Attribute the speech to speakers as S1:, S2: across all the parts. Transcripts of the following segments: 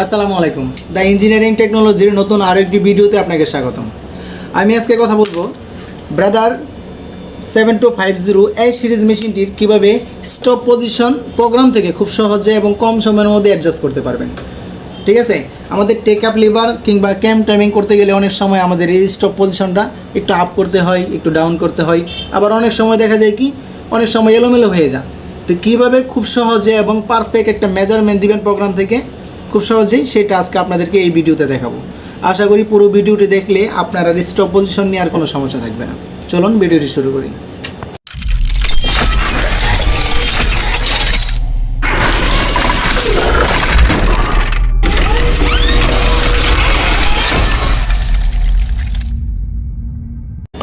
S1: আসসালামু আলাইকুম। The engineering টেকনোলজির নতুন আরেকটি ভিডিওতে আপনাকে স্বাগতম। আমি আজকে কথা বলবো ব্রাদার 7250 এই সিরিজ মেশিনটির কীভাবে স্টপ পজিশন প্রোগ্রাম থেকে খুব সহজে এবং কম সময়ের মধ্যে অ্যাডজাস্ট করতে পারবেন। ঠিক আছে, আমাদের টেক আপ লিভার কিংবা ক্যাম টাইমিং করতে গেলে অনেক সময় আমাদের এই স্টপ পজিশনটা একটু আপ করতে হয়, একটু ডাউন করতে হয়, আবার অনেক সময় দেখা যায় কি অনেক সময় এলোমেলো হয়ে যায়। তো কীভাবে খুব সহজে এবং পারফেক্ট একটা মেজারমেন্ট দিবেন প্রোগ্রাম থেকে খুব সহজেই, সেটা আজকে আপনাদেরকে এই ভিডিওতে দেখাবো। আশা করি পুরো ভিডিওটি দেখলে আপনার আর স্টপ পজিশন নিয়ে আর কোনো সমস্যা থাকবে না। চলুন ভিডিওটি শুরু করি।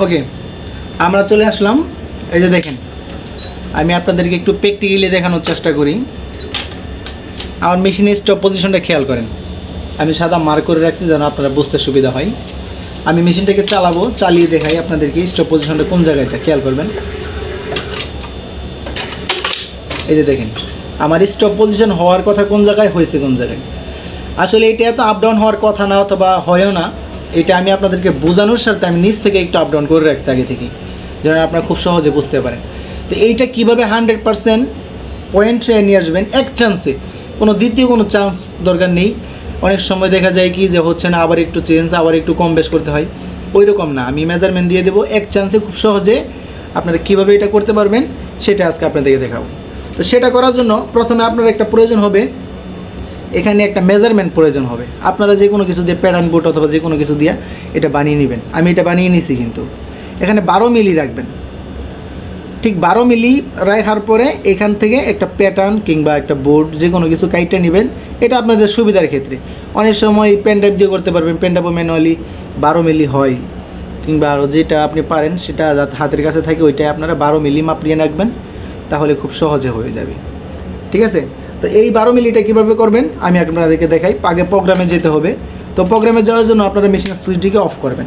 S1: ওকে, আমরা চলে আসলাম। এই যে দেখেন, আমি আপনাদেরকে একটু প্র্যাকটিক্যালি দেখানোর চেষ্টা করি। আমার মেশিনের স্টপ পজিশনটা খেয়াল করেন, আমি সাদা মার্ক করে রাখছি যেন আপনারা বুঝতে সুবিধা হয়। আমি মেশিনটাকে চালাবো, চালিয়ে দেখাই আপনাদেরকে স্টপ পজিশনটা কোন জায়গায় যায়, খেয়াল করবেন। এই যে দেখেন, আমার স্টপ পজিশন হওয়ার কথা কোন জায়গায় হয়েছে, কোন জায়গায়। আসলে এটা এত আপ ডাউন হওয়ার কথা না, অথবা হয়ও না। এটা আমি আপনাদেরকে বোঝানোর সাথে আমি নিচ থেকে একটু আপ ডাউন করে রাখছি আগে থেকেই, যেন আপনারা খুব সহজে বুঝতে পারেন। তো এইটা কীভাবে 100% পয়েন্টে নিয়ে আসবেন এক চান্সে, কোনো দ্বিতীয় কোনো চান্স দরকার নেই। অনেক সময় দেখা যায় কি যে হচ্ছে না, আবার একটু চেঞ্জ, আবার একটু কম বেশ করতে হয়, ওই রকম না। আমি মেজারমেন্ট দিয়ে দেবো এক চান্সে, খুব সহজে আপনারা কীভাবে এটা করতে পারবেন সেটা আজকে আপনাদেরকে দেখাবো। তো সেটা করার জন্য প্রথমে আপনার একটা প্রয়োজন হবে, এখানে একটা মেজারমেন্ট প্রয়োজন হবে। আপনারা যে কোনো কিছু দিয়ে প্যাটার্ন বোর্ড অথবা যে কোনো কিছু দিয়ে এটা বানিয়ে নেবেন। আমি এটা বানিয়ে নিছি, কিন্তু এখানে 12 মিলি রাখবেন। ঠিক 12 মিলি রাখার পরে এখান থেকে একটা প্যাটার্ন কিংবা একটা বোর্ড যে কোনো কিছু কাইটে নেবেন। এটা আপনাদের সুবিধার ক্ষেত্রে। অনেক সময় পেন ড্রাইভ দিয়ে করতে পারবেন, পেন ড্রাইভও ম্যানুয়ালি 12 মিলি হয়, কিংবা আরও যেটা আপনি পারেন সেটা হাতের কাছে থাকে ওইটাই আপনারা 12 মিলি মাপ নিয়ে রাখবেন, তাহলে খুব সহজে হয়ে যাবে। ঠিক আছে, তো এই 12 মিলিটা কীভাবে করবেন আমি আপনাদেরকে দেখাই। আগে প্রোগ্রামে যেতে হবে। তো প্রোগ্রামে যাওয়ার জন্য আপনারা মেশিনের সুইচটিকে অফ করবেন।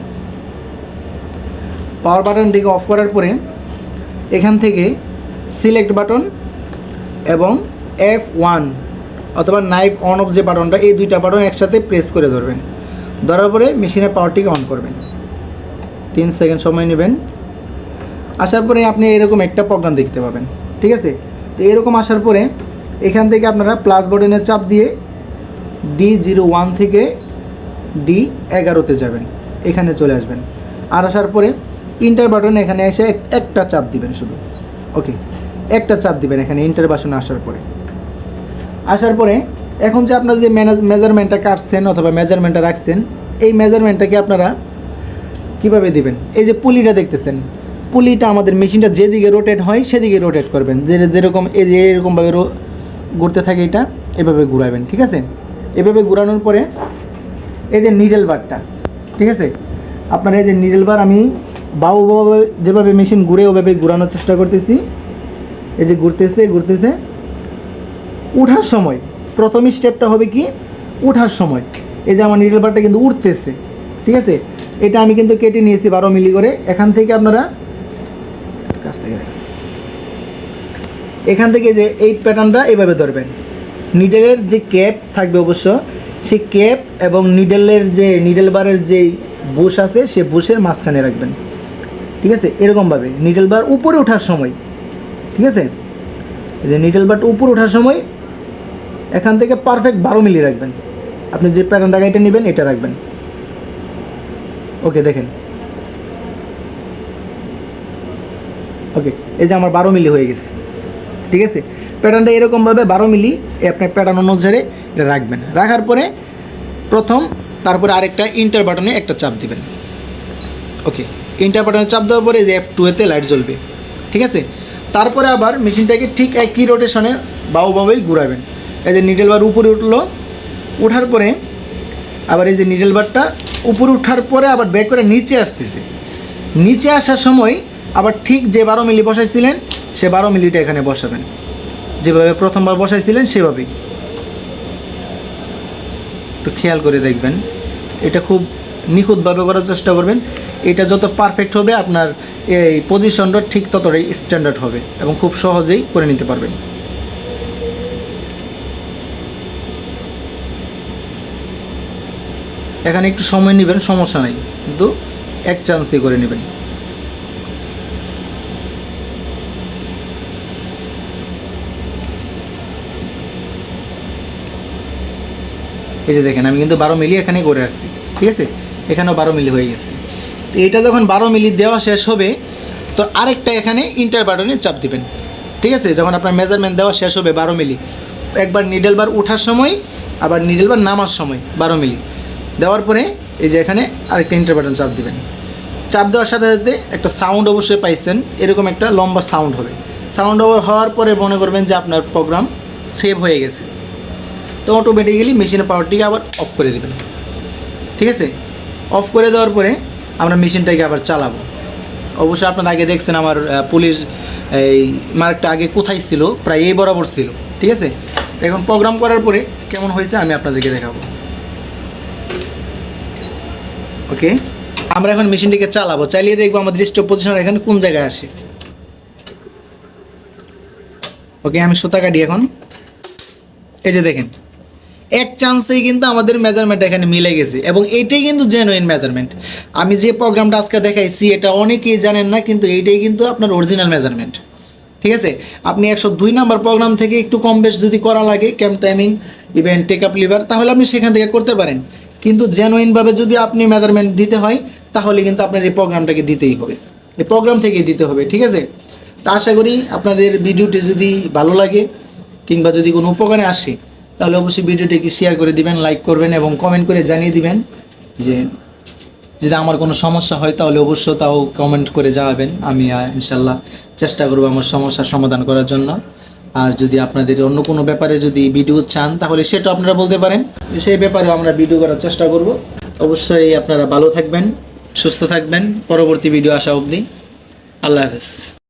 S1: পাওয়ার বাটনটিকে অফ করার পরে এখান থেকে সিলেক্ট বাটন এবং F1 অথবা নাইফ অন অফ যে বাটনটা, এই দুইটা বাটন একসাথে প্রেস করে ধরবেন। ধরার পরে মেশিনের পাওয়ারটিকে অন করবেন। 3 সেকেন্ড সময় নেবেন। আসার পরে আপনি এরকম একটা প্রোগ্রাম দেখতে পাবেন। ঠিক আছে, তো এরকম আসার পরে এখান থেকে আপনারা প্লাস বাটনের চাপ দিয়ে D01 থেকে D11-তে যাবেন, এখানে চলে আসবেন। আর আসার পরে ইন্টার বাটন এখানে এসে একটা চাপ দিবেন শুধু। ওকে, একটা চাপ দিবেন এখানে ইন্টার বাটনে আসার পরে এখন যে আপনারা যে মেজারমেন্টটা কাটছেন অথবা মেজারমেন্টটা রাখছেন, এই মেজারমেন্টটাকে আপনারা কিভাবে দিবেন। এই যে পুলিটা দেখতেছেন, পুলিটা আমাদের মেশিনটা যেদিকে রোটেট হয় সেদিকে রোটেট করবেন। যেরকম এই যে এরকমভাবে ঘুরতে থাকে, এটা এভাবে ঘুরাবেন। ঠিক আছে, এভাবে ঘুরানোর পরে এই যে নিডেল বারটা, ঠিক আছে, আপনার এই যে নিডেল বার আমি বাহুভাবে যেভাবে মেশিন ঘুরে ওভাবে ঘুরানোর চেষ্টা করতেছি। এই যে ঘুরতেছে। উঠার সময় প্রথম স্টেপটা হবে কি, উঠার সময় এই যে আমার নিডেল বারটা কিন্তু উঠতেছে। ঠিক আছে, এটা আমি কিন্তু কেটে নিয়েছি 12 মিলি করে। এখান থেকে আপনারা এখান থেকে যে এই প্যাটার্নটা এভাবে ধরবেন। নিডেলের যে ক্যাপ থাকবে অবশ্য, সেই ক্যাপ এবং নিডেলের যে নিডেল বারের যে বুশ আছে সে বুশের মাঝখানে রাখবেন। ঠিক আছে, এরকমভাবে নিডেল বার উপরে ওঠার সময়, ঠিক আছে, এই যে নিডেল বারটা উপরে ওঠার সময় এখান থেকে পারফেক্ট 12 মিলি রাখবেন। আপনি যে প্যাটার্নটা এটা নেবেন এটা রাখবেন। ওকে, দেখেন, ওকে, এই যে আমার 12 মিলি হয়ে গেছে। ঠিক আছে, প্যাটার্নটা এরকমভাবে 12 মিলি আপনার প্যাটার্ন অনুসারে এটা রাখবেন। রাখার পরে তারপরে আরেকটা ইন্টার বাটনে একটা চাপ দিবেন। ওকে, ইন্টার বাটনে চাপ দেওয়ার পরে যে F2-তে লাইট জ্বলবে। ঠিক আছে, তারপরে আবার মেশিনটাকে ঠিক একই রোটেশনে বাহুভাবেই ঘুরাবেন। এই যে নিডেল বার উপরে উঠলো, ওঠার পরে আবার এই যে নিডেল বারটা উপরে ওঠার পরে আবার ব্যাক করে নিচে আসতেছে। নিচে আসার সময় আবার ঠিক যে 12 মিলি বসাইছিলেন সে 12 মিলিটা এখানে বসাবেন, যেভাবে প্রথমবার বসাইছিলেন সেভাবেই। একটু খেয়াল করে দেখবেন, এটা খুব নিখুঁতভাবে করার চেষ্টা করবেন। এটা যত পারফেক্ট হবে আপনার এই পজিশনটা ঠিক ততটাই স্ট্যান্ডার্ড হবে এবং খুব সহজেই করে নিতে পারবেন। এখানে একটু সময় নেবেন, সমস্যা নাই, কিন্তু এক চান্সে করে নেবেন। এই যে দেখেন আমি কিন্তু 12 মিলি এখানে করে রাখছি, ঠিক আছে, এখানেও 12 মিলি হয়ে গেছে। তো এটা যখন 12 মিলি দেওয়া শেষ হবে, তো আরেকটা এখানে ইন্টার বাটনে চাপ দিবেন, ঠিক আছে। যখন আপনার মেজারমেন্ট দেওয়া শেষ হবে 12 মিলি, একবার নিডল বার ওঠার সময়, আবার নিডল বার নামার সময় 12 মিলি দেওয়ার পরে এই যে এখানে আরেকটা ইন্টার বাটন চাপ দিবেন। চাপ দেওয়ার সাথে সাথে একটা সাউন্ড অবশ্যই পাইছেন, এরকম একটা লম্বা সাউন্ড হবে। সাউন্ড হওয়ার পরে মনে করবেন যে আপনার প্রোগ্রাম সেভ হয়ে গেছে। তো অটোমেটিক্যালি মেশিনের পাওয়ারটিকে আবার অফ করে দেবেন, ঠিক আছে। অফ করে দেওয়ার পরে আমরা মেশিনটাকে আবার চালাবো। অবশ্যই আপনারা আগে দেখছেন আমার পুলিশ এই মার্কটা আগে কোথায় ছিল, প্রায় এই বরাবর ছিল, ঠিক আছে। এখন প্রোগ্রাম করার পরে কেমন হয়েছে আমি আপনাদেরকে দেখাবো। ওকে, আমরা এখন মেশিনটিকে চালাবো, চালিয়ে দেখবো আমাদের স্টপ পজিশন এখানে কোন জায়গায় আসে। ওকে, আমি সুতা কাটি এখন। এই যে দেখেন এক চান্সেই কিন্তু আমাদের মেজারমেন্ট এখানে মিলে গেছে, এবং এইটাই কিন্তু জেনুইন মেজারমেন্ট। আমি যে প্রোগ্রামটা আজকে দেখাইছি এটা অনেকেই জানেন না, কিন্তু এইটাই কিন্তু আপনার অরিজিনাল মেজারমেন্ট, ঠিক আছে। আপনি 102 নাম্বার প্রোগ্রাম থেকে একটু কম বেশ যদি করা লাগে, camp timing, even take up liver, তাহলে আপনি সেখান থেকে করতে পারেন। কিন্তু জেনুইনভাবে যদি আপনি মেজারমেন্ট দিতে হয়, তাহলে কিন্তু আপনার এই প্রোগ্রামটাকে দিতেই হবে, এই প্রোগ্রাম থেকেই দিতে হবে, ঠিক আছে। তা আশা করি আপনাদের ভিডিওটি যদি ভালো লাগে কিংবা যদি কোনো উপকারে আসে, তাহলে অবশ্যই ভিডিওটিকে শেয়ার করে দিবেন, লাইক করবেন এবং কমেন্ট করে জানিয়ে দিবেন যে যদি আমার কোনো সমস্যা হয় তাহলে অবশ্য তাও কমেন্ট করে জানাবেন। আমি ইনশাল্লাহ চেষ্টা করব আমার সমস্যার সমাধান করার জন্য। আর যদি আপনাদের অন্য কোনো ব্যাপারে যদি ভিডিও চান, তাহলে সেটা আপনারা বলতে পারেন, সেই ব্যাপারেও আমরা ভিডিও করার চেষ্টা করব। অবশ্যই আপনারা ভালো থাকবেন, সুস্থ থাকবেন, পরবর্তী ভিডিও আসা অবধি। আল্লাহ হাফেজ।